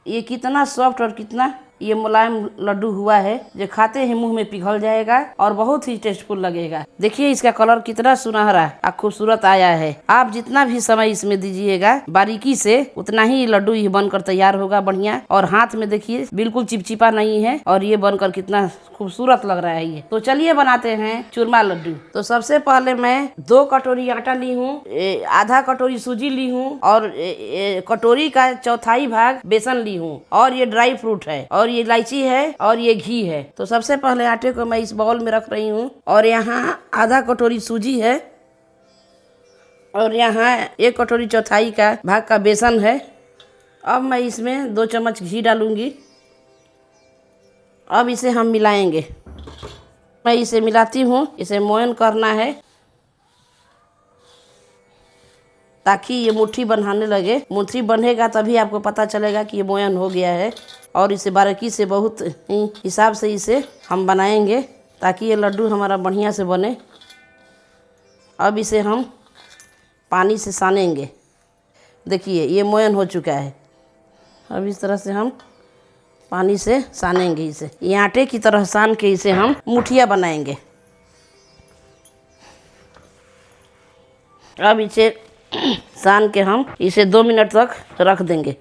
ये कितना सॉफ्ट और कितना ये मुलायम लड्डू हुआ है जो खाते ही मुंह में पिघल जाएगा और बहुत ही टेस्टफुल लगेगा। देखिए इसका कलर कितना सुनहरा और खूबसूरत आया है। आप जितना भी समय इसमें दीजिएगा बारीकी से उतना ही लड्डू ये बनकर तैयार होगा बढ़िया। और हाथ में देखिए बिल्कुल चिपचिपा नहीं है और ये बनकर कितना खूबसूरत लग रहा है ये। तो चलिए बनाते हैं चूरमा लड्डू। तो सबसे पहले मैं 2 कटोरी आटा ली हूँ, आधा कटोरी सूजी ली हूँ और कटोरी का चौथाई भाग बेसन ली हूँ और ये ड्राई फ्रूट है और ये इलायची है और ये घी है। तो सबसे पहले आटे को मैं इस बाउल में रख रही हूँ और यहाँ आधा कटोरी सूजी है और यहाँ 1 कटोरी चौथाई का भाग का बेसन है। अब मैं इसमें 2 चम्मच घी डालूंगी। अब इसे हम मिलाएंगे। मैं इसे मिलाती हूँ, इसे मोयन करना है ताकि ये मुट्ठी बनाने लगे। मुट्ठी बनेगा तभी आपको पता चलेगा कि ये मोयन हो गया है। और इसे बारीकी से बहुत हिसाब से इसे हम बनाएंगे ताकि ये लड्डू हमारा बढ़िया से बने। अब इसे हम पानी से सानेंगे। देखिए ये मोयन हो चुका है। अब इस तरह से हम पानी से सानेंगे इसे। ये आटे की तरह सान के इसे हम मुठिया बनाएंगे। अब इसे सान के हम इसे 2 मिनट तक रख देंगे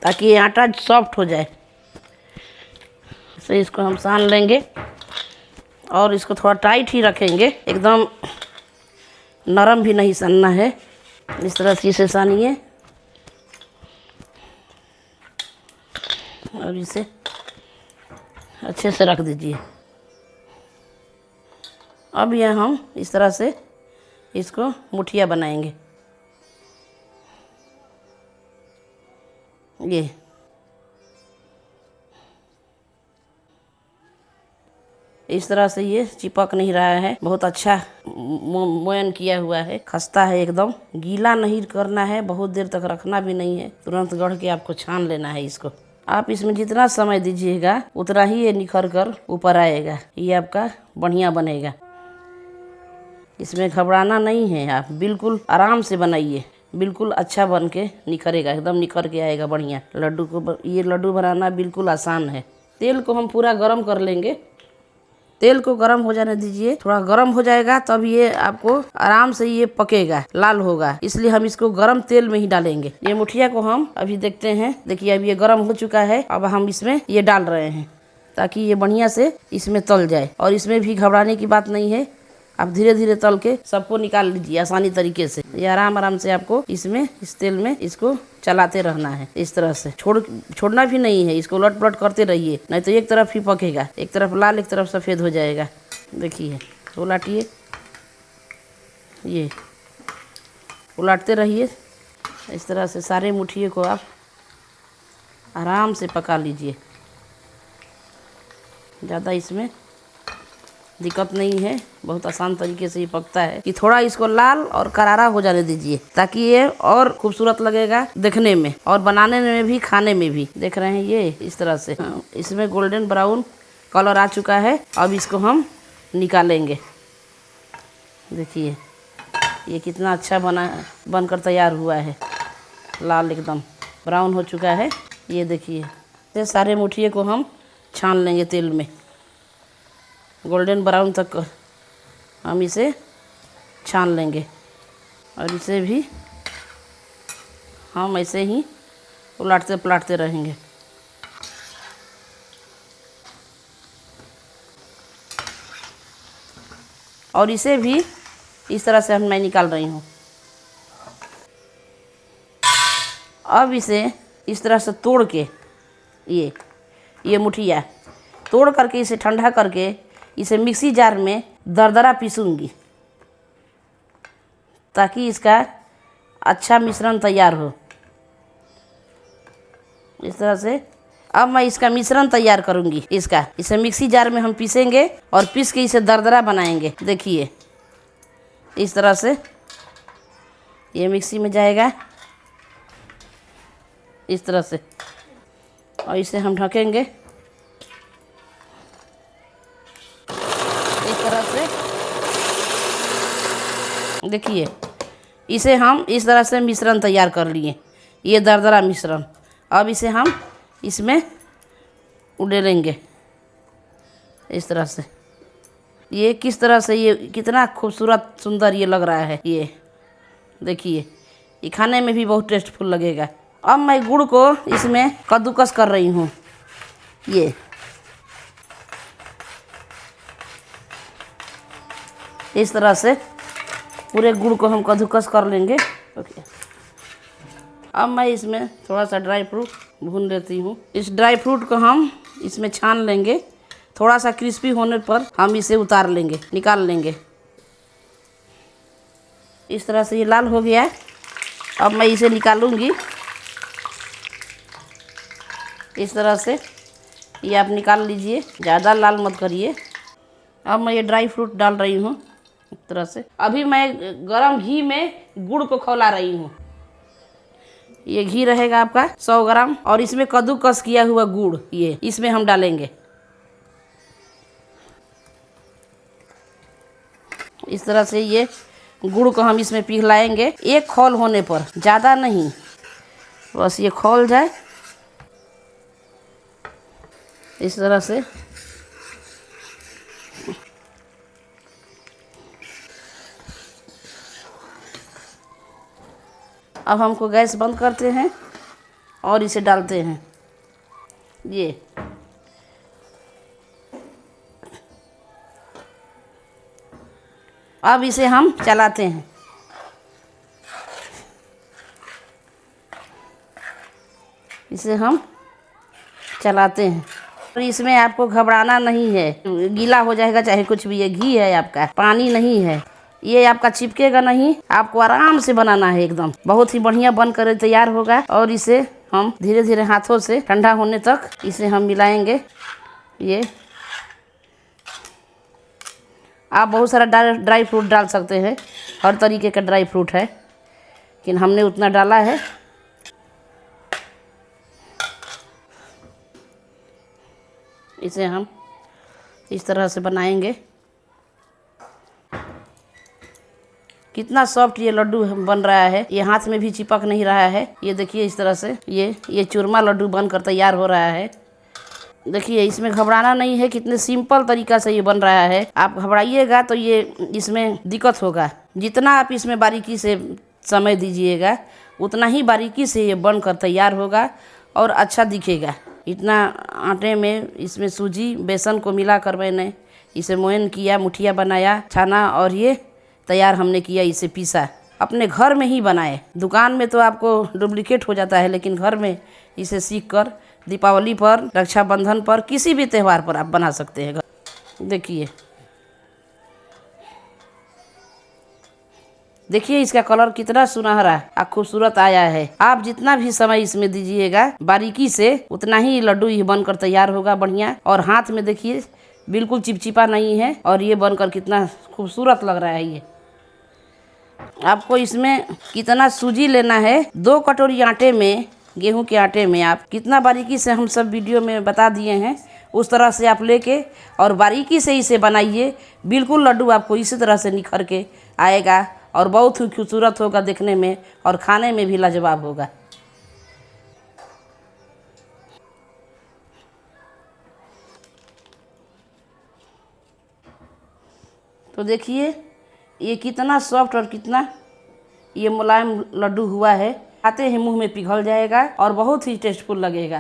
ताकि ये आटा सॉफ्ट हो जाए। इसे इसको हम सान लेंगे और इसको थोड़ा टाइट ही रखेंगे, एकदम नरम भी नहीं सानना है। इस तरह से इसे सानिए और इसे अच्छे से रख दीजिए। अब यह हम इस तरह से इसको मुठिया बनाएंगे। ये इस तरह से ये चिपक नहीं रहा है, बहुत अच्छा मोयन किया हुआ है, खस्ता है एकदम। गीला नहीं करना है, बहुत देर तक रखना भी नहीं है, तुरंत गढ़ के आपको छान लेना है इसको। आप इसमें जितना समय दीजिएगा उतना ही ये निखर कर ऊपर आएगा, ये आपका बढ़िया बनेगा। इसमें घबराना नहीं है, आप बिल्कुल आराम से बनाइए, बिल्कुल अच्छा बन के निखरेगा, एकदम निखर के आएगा बढ़िया लड्डू को। ये लड्डू बनाना बिल्कुल आसान है। तेल को हम पूरा गरम कर लेंगे। तेल को गरम हो जाने दीजिए, थोड़ा गरम हो जाएगा तब ये आपको आराम से ये पकेगा, लाल होगा, इसलिए हम इसको गरम तेल में ही डालेंगे। ये मुठिया को हम अभी देखते हैं। देखिए अभी ये गरम हो चुका है। अब हम इसमें ये डाल रहे हैं ताकि ये बढ़िया से इसमें तल जाए। और इसमें भी घबराने की बात नहीं है, आप धीरे धीरे तल के सबको निकाल लीजिए आसानी तरीके से। ये आराम आराम से आपको इसमें इस तेल में इसको चलाते रहना है। इस तरह से छोड़ना भी नहीं है, इसको उलट पलट करते रहिए, नहीं तो एक तरफ ही पकेगा, एक तरफ लाल एक तरफ सफ़ेद हो जाएगा। देखिए उलटिए, ये उलटते रहिए। इस तरह से सारे मुठिए को आप आराम से पका लीजिए, ज़्यादा इसमें दिक्कत नहीं है, बहुत आसान तरीके से ये पकता है। कि थोड़ा इसको लाल और करारा हो जाने दीजिए ताकि ये और खूबसूरत लगेगा देखने में और बनाने में भी, खाने में भी। देख रहे हैं ये इस तरह से इसमें गोल्डन ब्राउन कलर आ चुका है। अब इसको हम निकालेंगे। देखिए ये कितना अच्छा बनकर तैयार हुआ है, लाल एकदम ब्राउन हो चुका है। ये देखिए ये सारे मुठिए को हम छान लेंगे तेल में, गोल्डन ब्राउन तक हम इसे छान लेंगे। और इसे भी हम ऐसे ही उलटते पलटते रहेंगे। और इसे भी इस तरह से मैं निकाल रही हूँ। अब इसे इस तरह से तोड़ के ये मुठिया तोड़ करके इसे ठंडा करके इसे मिक्सी जार में दरदरा पीसूंगी ताकि इसका अच्छा मिश्रण तैयार हो। इस तरह से अब मैं इसका मिश्रण तैयार करूंगी। इसे मिक्सी जार में हम पीसेंगे और पीस के इसे दरदरा बनाएंगे। देखिए इस तरह से ये मिक्सी में जाएगा इस तरह से, और इसे हम ढकेंगे इस तरह से। देखिए इसे हम इस तरह से मिश्रण तैयार कर लिए, ये दरदरा मिश्रण। अब इसे हम इसमें उड़ेलेंगे इस तरह से। ये किस तरह से, ये कितना खूबसूरत सुंदर ये लग रहा है। ये देखिए, ये खाने में भी बहुत टेस्टफुल लगेगा। अब मैं गुड़ को इसमें कद्दूकस कर रही हूँ। ये इस तरह से पूरे गुड़ को हम कद्दूकस कर लेंगे। ओके, अब मैं इसमें थोड़ा सा ड्राई फ्रूट भून लेती हूँ। इस ड्राई फ्रूट को हम इसमें छान लेंगे। थोड़ा सा क्रिस्पी होने पर हम इसे उतार लेंगे, निकाल लेंगे। इस तरह से ये लाल हो गया है। अब मैं इसे निकालूंगी इस तरह से। ये आप निकाल लीजिए, ज़्यादा लाल मत करिए। अब मैं ये ड्राई फ्रूट डाल रही हूँ इस तरह से। अभी मैं गरम घी में गुड़ को खौला रही हूँ। ये घी रहेगा आपका 100 ग्राम, और इसमें कद्दूकस किया हुआ गुड़ ये इसमें हम डालेंगे इस तरह से। ये गुड़ को हम इसमें पिघलाएंगे एक खौल होने पर, ज़्यादा नहीं, बस ये खौल जाए इस तरह से। अब हमको गैस बंद करते हैं और इसे डालते हैं। ये अब इसे हम चलाते हैं। इसे हम चलाते हैं और इसमें आपको घबराना नहीं है। गीला हो जाएगा चाहे कुछ भी, ये घी है आपका, पानी नहीं है। ये आपका चिपकेगा नहीं, आपको आराम से बनाना है। एकदम बहुत ही बढ़िया बन कर तैयार होगा। और इसे हम धीरे धीरे हाथों से ठंडा होने तक इसे हम मिलाएंगे। ये आप बहुत सारा ड्राई फ्रूट डाल सकते हैं, हर तरीके का ड्राई फ्रूट है, लेकिन हमने उतना डाला है। इसे हम इस तरह से बनाएंगे। कितना सॉफ्ट ये लड्डू बन रहा है, ये हाथ में भी चिपक नहीं रहा है। ये देखिए इस तरह से ये चूरमा लड्डू बनकर तैयार हो रहा है। देखिए, इसमें घबराना नहीं है, कितने सिंपल तरीका से ये बन रहा है। आप घबराइएगा तो ये इसमें दिक्कत होगा। जितना आप इसमें बारीकी से समय दीजिएगा उतना ही बारीकी से ये बनकर तैयार होगा और अच्छा दिखेगा। इतना आटे में इसमें सूजी बेसन को मिलाकर मैंने इसे मोयन किया, मुठिया बनाया, छाना और ये तैयार हमने किया। इसे पीसा, अपने घर में ही बनाए। दुकान में तो आपको डुप्लीकेट हो जाता है, लेकिन घर में इसे सीख कर दीपावली पर, रक्षाबंधन पर, किसी भी त्यौहार पर आप बना सकते हैं। देखिए इसका कलर कितना सुनहरा और खूबसूरत आया है। आप जितना भी समय इसमें दीजिएगा बारीकी से, उतना ही लड्डू ये बनकर तैयार होगा बढ़िया। और हाथ में देखिए बिल्कुल चिपचिपा नहीं है, और ये बनकर कितना खूबसूरत लग रहा है। ये आपको इसमें कितना सूजी लेना है, 2 कटोरी आटे में, गेहूं के आटे में आप कितना बारीकी से हम सब वीडियो में बता दिए हैं, उस तरह से आप लेके और बारीकी से इसे बनाइए। बिल्कुल लड्डू आपको इसी तरह से निखर के आएगा और बहुत ही खूबसूरत होगा देखने में, और खाने में भी लाजवाब होगा। तो देखिए ये कितना सॉफ्ट और कितना ये मुलायम लड्डू हुआ है। खाते ही मुंह में पिघल जाएगा और बहुत ही टेस्टफुल लगेगा।